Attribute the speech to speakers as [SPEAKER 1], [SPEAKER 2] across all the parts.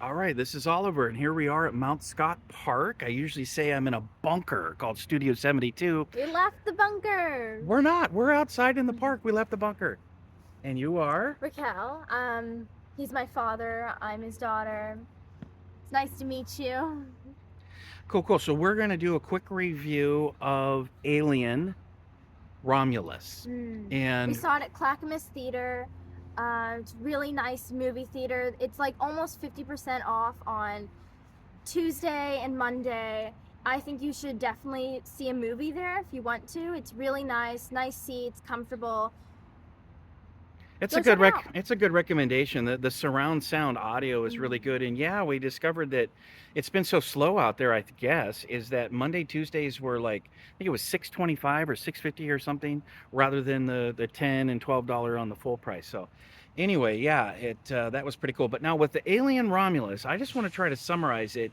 [SPEAKER 1] All right, this is Oliver, and here we are at Mount Scott Park. I usually say I'm in a bunker called Studio 72.
[SPEAKER 2] We left the bunker.
[SPEAKER 1] We're not. We're outside in the park. We left the bunker. And you are?
[SPEAKER 2] Raquel, he's my father. I'm his daughter. It's nice to meet you.
[SPEAKER 1] Cool, cool. So we're going to do a quick review of Alien Romulus.
[SPEAKER 2] We
[SPEAKER 1] And
[SPEAKER 2] saw it at Clackamas Theater. It's really nice movie theater. It's like almost 50% off on Tuesday and Monday. I think you should definitely see a movie there if you want to. It's really nice seats, comfortable.
[SPEAKER 1] it's
[SPEAKER 2] Go
[SPEAKER 1] a
[SPEAKER 2] check
[SPEAKER 1] good
[SPEAKER 2] it out.
[SPEAKER 1] it's a good recommendation. The surround sound audio is really good. And yeah, we discovered that it's been so slow out there, I guess, is that Monday, Tuesdays were like I think it was 625 or 650 or something rather than the 10 and $12 on the full price. So anyway, yeah, it that was pretty cool. But now with the Alien Romulus, I just want to try to summarize it.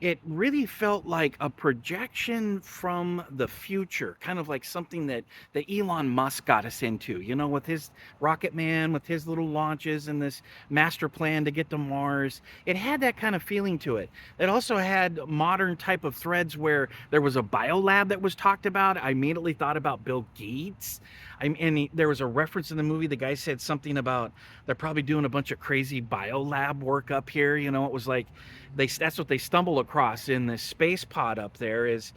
[SPEAKER 1] It really felt like a projection from the future, kind of like something that Elon Musk got us into, with his Rocket Man, with his little launches and this master plan to get to Mars. It had that kind of feeling to it. It also had modern type of threads where there was a biolab that was talked about. I immediately thought about Bill Gates. There was a reference in the movie. The guy said something about they're probably doing a bunch of crazy biolab work up here. It was like that's what they stumble across in this space pod up there is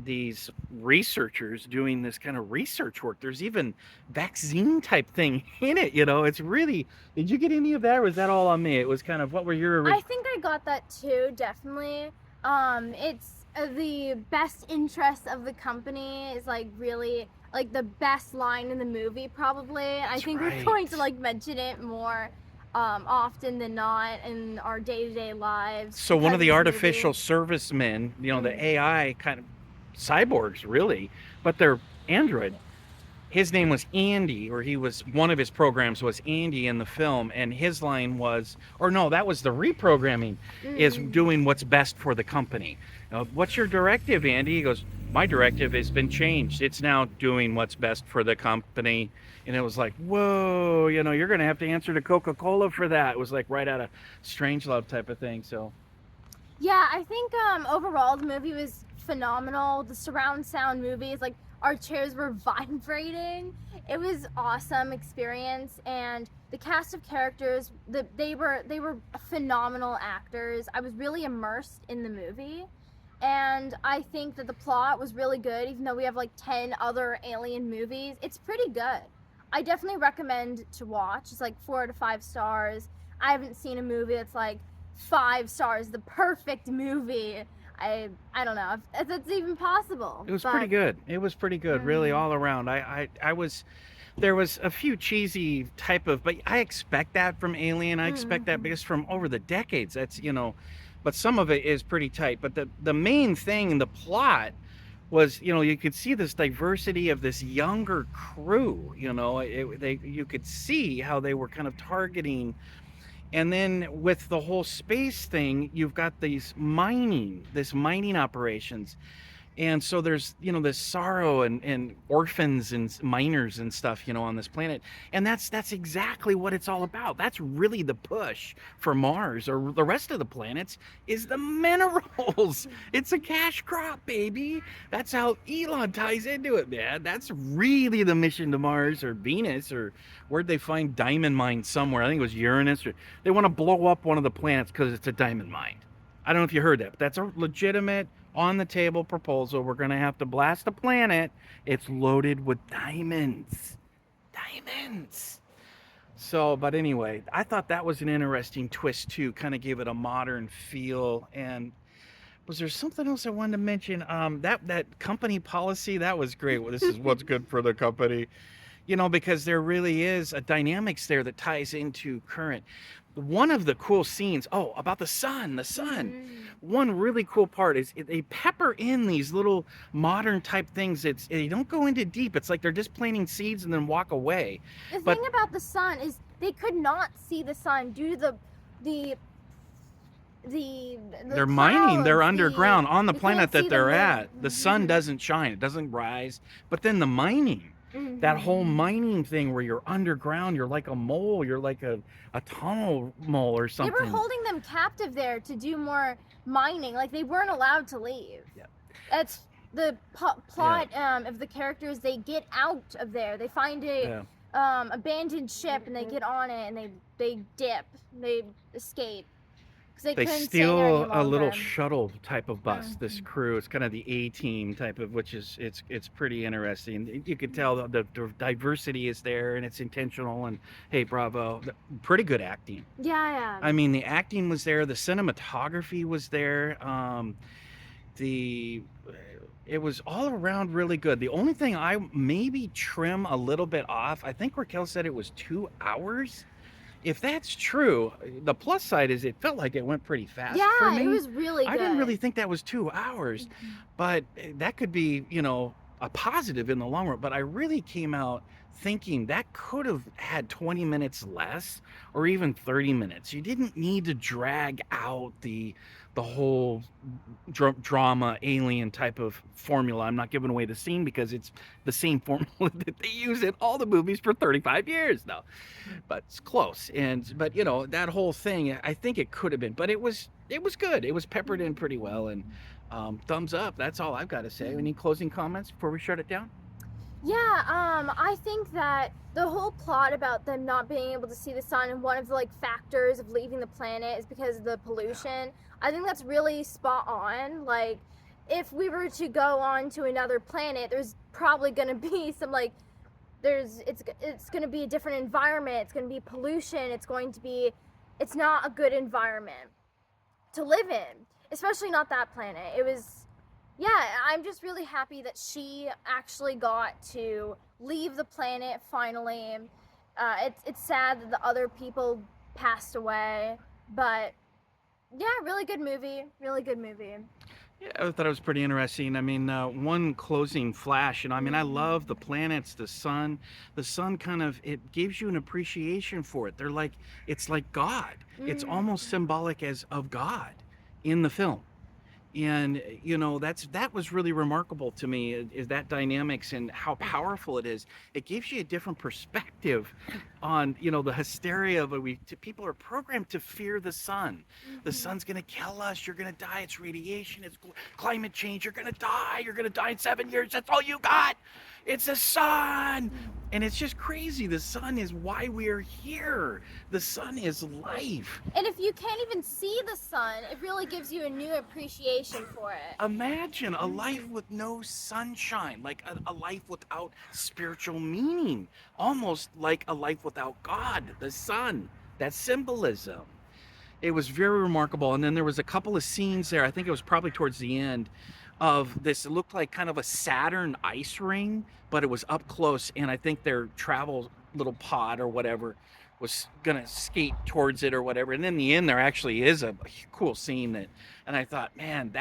[SPEAKER 1] these researchers doing this kind of research work. There's even vaccine type thing in it. It's really. Did you get any of that, or was that all on me? It was kind of what were your
[SPEAKER 2] I
[SPEAKER 1] original?
[SPEAKER 2] think I got that too, definitely. It's the best interest of the company is like really like the best line in the movie, probably. I
[SPEAKER 1] That's
[SPEAKER 2] think we're
[SPEAKER 1] right.
[SPEAKER 2] going to like mention it more often than not in our day-to-day lives
[SPEAKER 1] So one of
[SPEAKER 2] because of
[SPEAKER 1] the
[SPEAKER 2] this movie.
[SPEAKER 1] artificial servicemen, the
[SPEAKER 2] Mm.
[SPEAKER 1] AI kind of cyborgs, really, but they're android. His name was Andy, or he was one of his programs was Andy in the film, and his line was, or no, that was the reprogramming, is
[SPEAKER 2] Mm.
[SPEAKER 1] doing what's best for the company. What's your directive, Andy? He goes, my directive has been changed. It's now doing what's best for the company. And it was like, whoa, you're going to have to answer to Coca Cola for that. It was like right out of Strange Love type of thing. So
[SPEAKER 2] Yeah, I think overall the movie was phenomenal. The surround sound movies, like our chairs were vibrating. It was awesome experience, and the cast of characters, they were phenomenal actors. I was really immersed in the movie, and I think that the plot was really good. Even though we have like 10 other alien movies, it's pretty good. I definitely recommend to watch. It's like 4 to 5 stars. I haven't seen a movie that's like 5 stars, the perfect movie. I don't know if that's even possible,
[SPEAKER 1] it was pretty
[SPEAKER 2] but
[SPEAKER 1] good. It was pretty good, really,
[SPEAKER 2] mm,
[SPEAKER 1] all around. I was there was a few cheesy type of, but I expect that from Alien. I expect that
[SPEAKER 2] mm,
[SPEAKER 1] because from over the decades, that's but some of it is pretty tight. But the main thing in the plot was, you could see this diversity of this younger crew. You could see how they were kind of targeting. And then with the whole space thing, you've got this mining operations, and so there's this sorrow and orphans and miners and stuff on this planet, and that's exactly what it's all about. That's really the push for Mars or the rest of the planets is the minerals. It's a cash crop, baby. That's how Elon ties into it, man. That's really the mission to Mars or Venus, or where'd they find diamond mines somewhere? I think it was Uranus. Or they want to blow up one of the planets because it's a diamond mine. I don't know if you heard that, but that's a legitimate on the table proposal. We're going to have to blast a planet. It's loaded with diamonds. Diamonds. So, but anyway, I thought that was an interesting twist too. Kind of gave it a modern feel. And was there something else I wanted to mention? That company policy that was great. Well, this is what's good for the company. Because there really is a dynamics there that ties into current. One of the cool scenes, oh, about the sun.
[SPEAKER 2] mm.
[SPEAKER 1] One really cool part is they pepper in these little modern type things. They don't go into deep. It's like they're just planting seeds and then walk away.
[SPEAKER 2] The
[SPEAKER 1] But
[SPEAKER 2] thing about the sun is they could not see the sun due to the the
[SPEAKER 1] they're mining, they're
[SPEAKER 2] clouds.
[SPEAKER 1] underground on the
[SPEAKER 2] You couldn't
[SPEAKER 1] planet that
[SPEAKER 2] see the
[SPEAKER 1] they're
[SPEAKER 2] moon.
[SPEAKER 1] at. The sun doesn't shine, it doesn't rise. But then the mining. That whole
[SPEAKER 2] Mhm.
[SPEAKER 1] mining thing where you're underground, you're like a mole, you're like a tunnel mole or
[SPEAKER 2] They were
[SPEAKER 1] something.
[SPEAKER 2] holding them captive there to do more mining. Like they weren't allowed to leave.
[SPEAKER 1] Yeah.
[SPEAKER 2] That's the
[SPEAKER 1] Yeah.
[SPEAKER 2] plot of the characters. They get out of there. They find a
[SPEAKER 1] Yeah.
[SPEAKER 2] abandoned ship and they get on it and they dip. They escape because they
[SPEAKER 1] They
[SPEAKER 2] couldn't stay there any
[SPEAKER 1] steal a little
[SPEAKER 2] longer.
[SPEAKER 1] shuttle type of bus, this
[SPEAKER 2] Mhm.
[SPEAKER 1] crew. It's kind of the A team type of, which is it's pretty interesting. You could tell the diversity is there and it's intentional. And hey, bravo, pretty good acting.
[SPEAKER 2] Yeah, yeah.
[SPEAKER 1] I mean, the acting was there, the cinematography was there. The It was all around really good. The only thing I maybe trim a little bit off, I think Raquel said it was 2 hours. If that's true, the plus side is it felt like it went pretty fast for
[SPEAKER 2] Yeah, it
[SPEAKER 1] me.
[SPEAKER 2] was really
[SPEAKER 1] I didn't really
[SPEAKER 2] good.
[SPEAKER 1] think that was 2 hours,
[SPEAKER 2] Mhm.
[SPEAKER 1] but that could be, a positive in the long run. But I really came out thinking that could have had 20 minutes less or even 30 minutes. You didn't need to drag out the whole drama alien type of formula. I'm not giving away the scene because it's the same formula that they use in all the movies for 35 years now, but it's close. But that whole thing, I think it could have been, but it was good. It was peppered in pretty well. And thumbs up. That's all I've got to say. Any closing comments before we shut it down?
[SPEAKER 2] Yeah, I think that the whole plot about them not being able to see the sun and one of the like factors of leaving the planet is because of the pollution. I think that's really spot on. Like if we were to go on to another planet, there's probably going to be some like it's going to be a different environment. It's going to be pollution. It's not a good environment to live in, especially not that planet. It was, yeah, I'm just really happy that she actually got to leave the planet finally. It's sad that the other people passed away, but yeah, really good movie. Really good movie.
[SPEAKER 1] Yeah, I thought it was pretty interesting. I mean, one closing flash, I mean, I love the planets, the sun. The sun kind of, it gives you an appreciation for it. It's like God. It's almost
[SPEAKER 2] Mm-hmm.
[SPEAKER 1] symbolic as of God in the film. And that was really remarkable to me, is that dynamics and how powerful it is. It gives you a different perspective on the hysteria of people are programmed to fear the sun. The
[SPEAKER 2] Mm-hmm.
[SPEAKER 1] sun's going to kill us, you're going to die, it's radiation, it's climate change, you're going to die in 7 years, that's all you got, it's the sun. And it's just crazy. The sun is why we're here. The sun is life.
[SPEAKER 2] And if you can't even see the sun, it really gives you a new appreciation for it.
[SPEAKER 1] Imagine a life with no sunshine, like a life without spiritual meaning, almost like a life without God, the sun, that symbolism. It was very remarkable. And then there was a couple of scenes there, I think it was probably towards the end, of this. It looked like kind of a Saturn ice ring, but it was up close. And I think their travel little pod or whatever was gonna skate towards it or whatever. And in the end, there actually is a cool scene and I thought, man,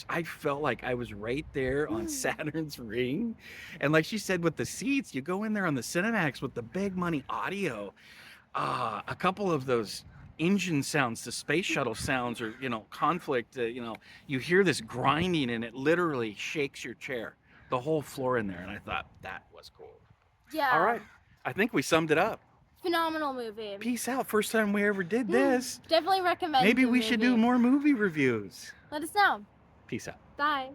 [SPEAKER 1] I felt like I was right there on Saturn's ring. And like she said, with the seats, you go in there on the Cinemax with the big money audio, a couple of those engine sounds, the space shuttle sounds, or conflict. You hear this grinding, and it literally shakes your chair, the whole floor in there. And I thought that was cool. All
[SPEAKER 2] Yeah,
[SPEAKER 1] right, I think we summed it up.
[SPEAKER 2] phenomenal movie.
[SPEAKER 1] Peace out. First time we ever did this.
[SPEAKER 2] Definitely recommend
[SPEAKER 1] Maybe
[SPEAKER 2] the
[SPEAKER 1] we should do
[SPEAKER 2] movie.
[SPEAKER 1] more movie reviews.
[SPEAKER 2] Let us know.
[SPEAKER 1] Peace out.
[SPEAKER 2] Bye.